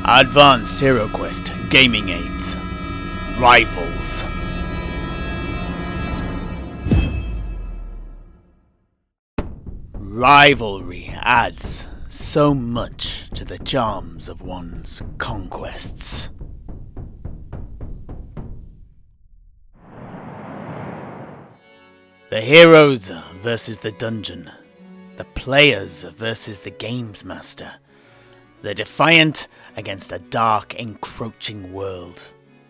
Advanced Heroquest Gaming Aids. Rivals. Rivalry adds so much to the charms of one's conquests. The heroes versus the dungeon. The players versus the games master. The defiant against a dark, encroaching world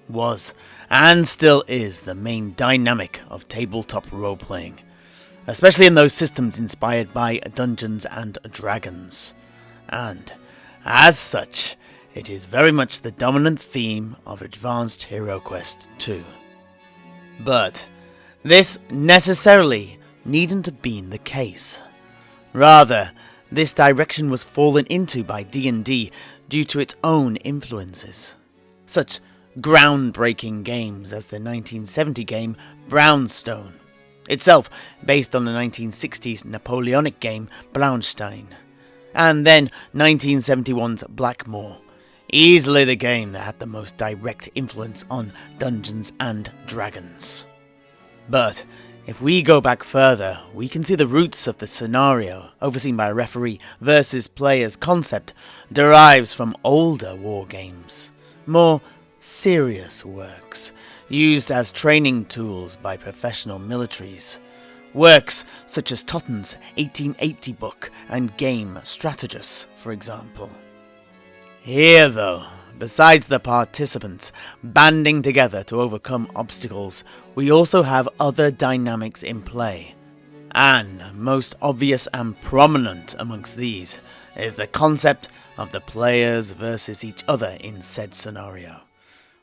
was, and still is, the main dynamic of tabletop role-playing, especially in those systems inspired by Dungeons and Dragons. And, as such, it is very much the dominant theme of Advanced Heroquest 2. But this necessarily needn't have been the case. Rather, this direction was fallen into by D&D due to its own influences. Such groundbreaking games as the 1970 game Brownstone, itself based on the 1960s Napoleonic game Braunstein, and then 1971's Blackmoor, easily the game that had the most direct influence on Dungeons and Dragons. But if we go back further, we can see the roots of the scenario, overseen by a referee versus players concept, derives from older war games, more serious works, used as training tools by professional militaries. Works such as Totten's 1880 book and game Strategos, for example. Here, though, besides the participants banding together to overcome obstacles, we also have other dynamics in play. And most obvious and prominent amongst these is the concept of the players versus each other in said scenario,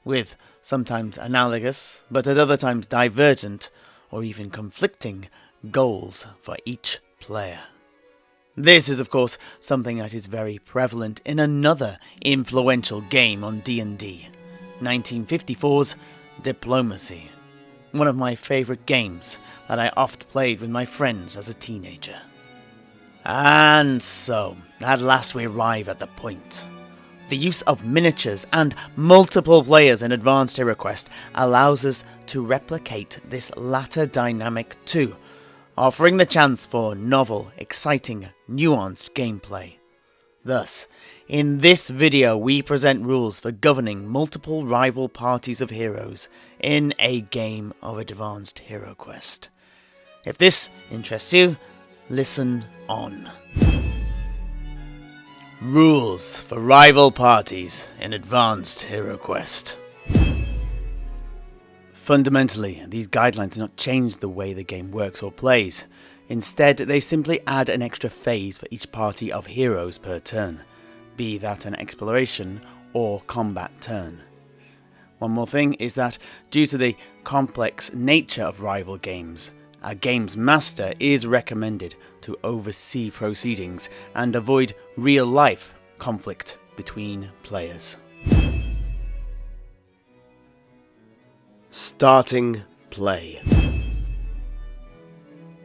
with sometimes analogous, but at other times divergent, or even conflicting, goals for each player. This is, of course, something that is very prevalent in another influential game on D&D, 1954's Diplomacy, one of my favourite games that I oft played with my friends as a teenager. And so, at last we arrive at the point. The use of miniatures and multiple players in Advanced Heroquest allows us to replicate this latter dynamic too, offering the chance for novel, exciting, nuanced gameplay. Thus, in this video we present rules for governing multiple rival parties of heroes in a game of Advanced Heroquest. If this interests you, listen on. Rules for rival parties in Advanced Heroquest. Fundamentally, these guidelines do not change the way the game works or plays. Instead, they simply add an extra phase for each party of heroes per turn, be that an exploration or combat turn. One more thing is that, due to the complex nature of rival games, a games master is recommended to oversee proceedings and avoid real-life conflict between players. Starting play.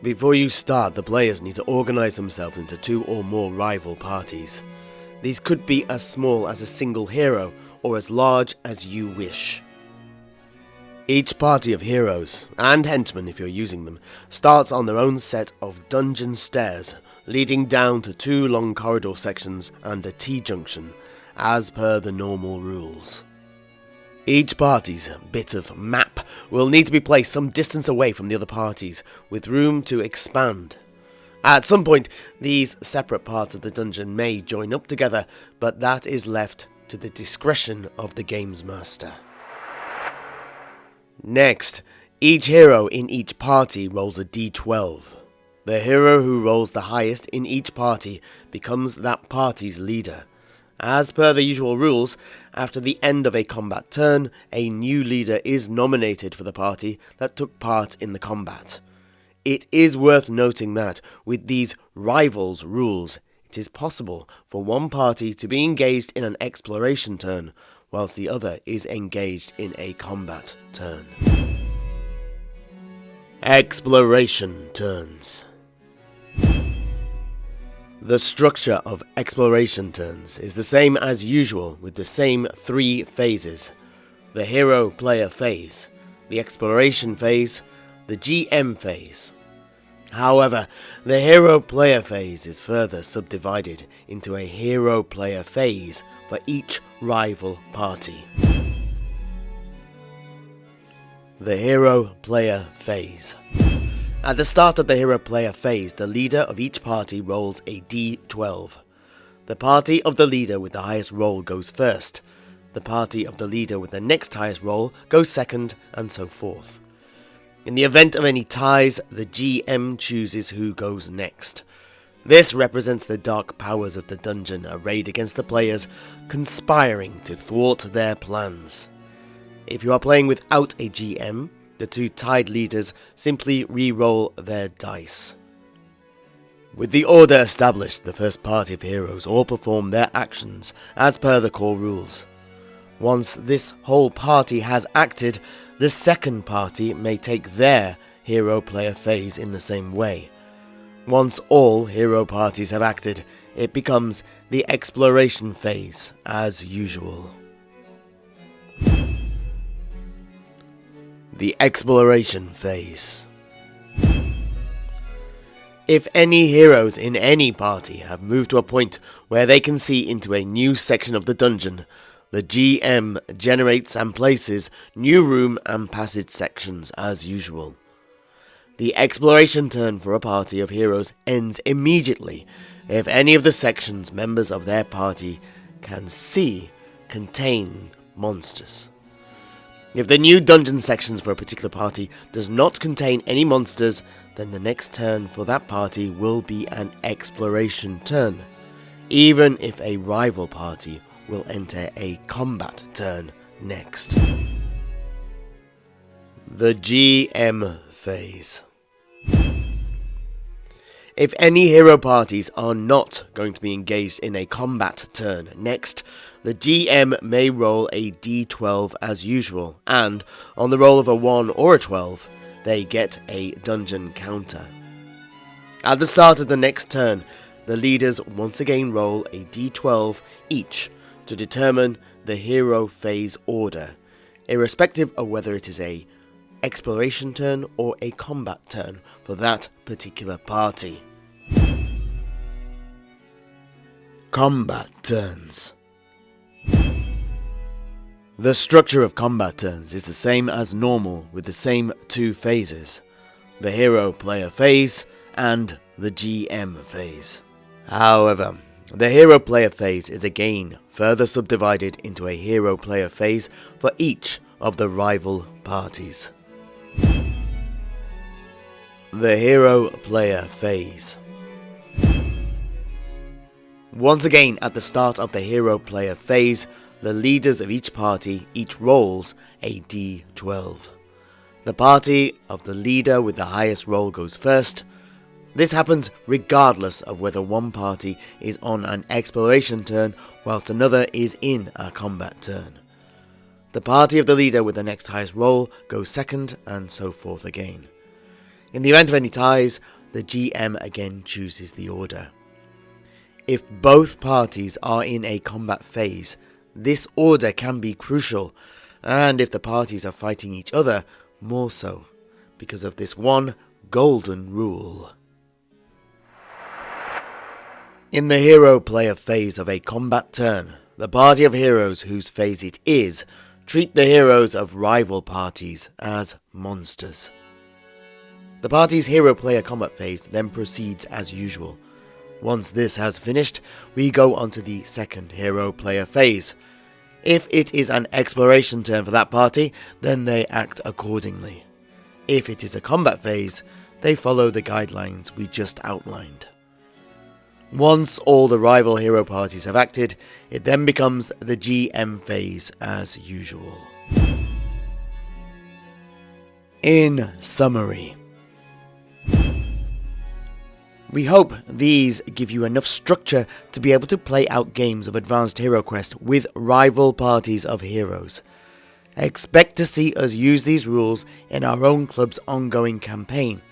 Before you start, the players need to organise themselves into 2 or more rival parties. These could be as small as a single hero, or as large as you wish. Each party of heroes, and henchmen if you're using them, starts on their own set of dungeon stairs, leading down to 2 long corridor sections and a T-junction, as per the normal rules. Each party's bit of map will need to be placed some distance away from the other parties, with room to expand. At some point, these separate parts of the dungeon may join up together, but that is left to the discretion of the games master. Next, each hero in each party rolls a d12. The hero who rolls the highest in each party becomes that party's leader. As per the usual rules, after the end of a combat turn, a new leader is nominated for the party that took part in the combat. It is worth noting that, with these rivals rules, it is possible for one party to be engaged in an exploration turn, whilst the other is engaged in a combat turn. Exploration turns. The structure of exploration turns is the same as usual with the same 3 phases: the hero player phase, the exploration phase, the GM phase. However, the hero player phase is further subdivided into a hero player phase for each rival party. The hero player phase. At the start of the hero player phase, the leader of each party rolls a d12. The party of the leader with the highest roll goes first. The party of the leader with the next highest roll goes second, and so forth. In the event of any ties, the GM chooses who goes next. This represents the dark powers of the dungeon arrayed against the players, conspiring to thwart their plans. If you are playing without a GM, the 2 tied leaders simply re-roll their dice. With the order established, the first party of heroes all perform their actions as per the core rules. Once this whole party has acted, the second party may take their hero player phase in the same way. Once all hero parties have acted, it becomes the exploration phase as usual. The exploration phase. If any heroes in any party have moved to a point where they can see into a new section of the dungeon, the GM generates and places new room and passage sections as usual. The exploration turn for a party of heroes ends immediately if any of the sections members of their party can see contain monsters. If the new dungeon sections for a particular party does not contain any monsters, then the next turn for that party will be an exploration turn, even if a rival party will enter a combat turn next. The GM phase. If any hero parties are not going to be engaged in a combat turn next, the GM may roll a d12 as usual, and on the roll of a 1 or a 12, they get a dungeon counter. At the start of the next turn, the leaders once again roll a d12 each to determine the hero phase order, irrespective of whether it is a exploration turn or a combat turn for that particular party. Combat turns. The structure of combat turns is the same as normal with the same 2 phases, the hero player phase and the GM phase. However, the hero player phase is again further subdivided into a hero player phase for each of the rival parties. The hero player phase. Once again, at the start of the hero player phase, the leaders of each party each rolls a d12. The party of the leader with the highest roll goes first. This happens regardless of whether one party is on an exploration turn whilst another is in a combat turn. The party of the leader with the next highest roll goes second, and so forth again. In the event of any ties, the GM again chooses the order. If both parties are in a combat phase, this order can be crucial, and if the parties are fighting each other, more so, because of this one golden rule. In the hero player phase of a combat turn, the party of heroes whose phase it is treat the heroes of rival parties as monsters. The party's hero player combat phase then proceeds as usual. Once this has finished, we go on to the second hero player phase. If it is an exploration turn for that party, then they act accordingly. If it is a combat phase, they follow the guidelines we just outlined. Once all the rival hero parties have acted, it then becomes the GM phase as usual. In summary, we hope these give you enough structure to be able to play out games of Advanced Heroquest with rival parties of heroes. Expect to see us use these rules in our own club's ongoing campaign.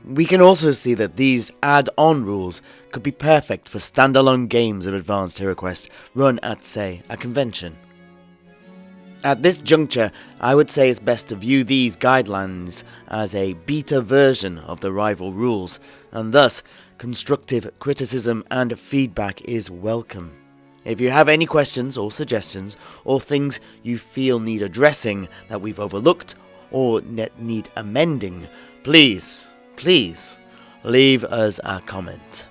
We can also see that these add-on rules could be perfect for standalone games of Advanced Heroquest run at, say, a convention. At this juncture, I would say it's best to view these guidelines as a beta version of the rival rules, and thus constructive criticism and feedback is welcome. If you have any questions or suggestions, or things you feel need addressing that we've overlooked or need amending, please leave us a comment.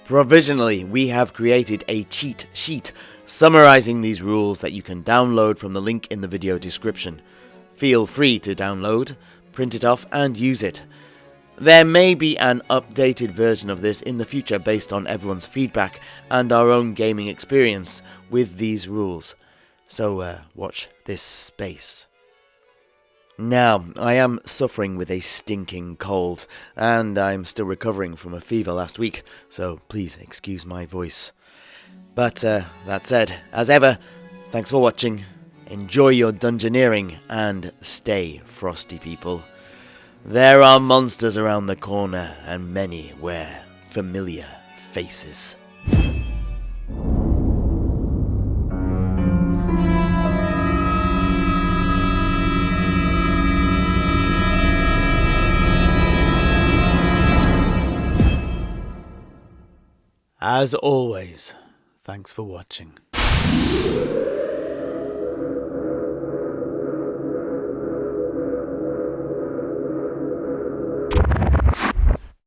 Provisionally, we have created a cheat sheet summarizing these rules that you can download from the link in the video description. Feel free to download, print it off and use it. There may be an updated version of this in the future based on everyone's feedback and our own gaming experience with these rules. So watch this space. Now, I am suffering with a stinking cold, and I'm still recovering from a fever last week, so please excuse my voice. But that said, as ever, thanks for watching, enjoy your dungeoneering, and stay frosty, people. There are monsters around the corner, and many wear familiar faces. As always, thanks for watching.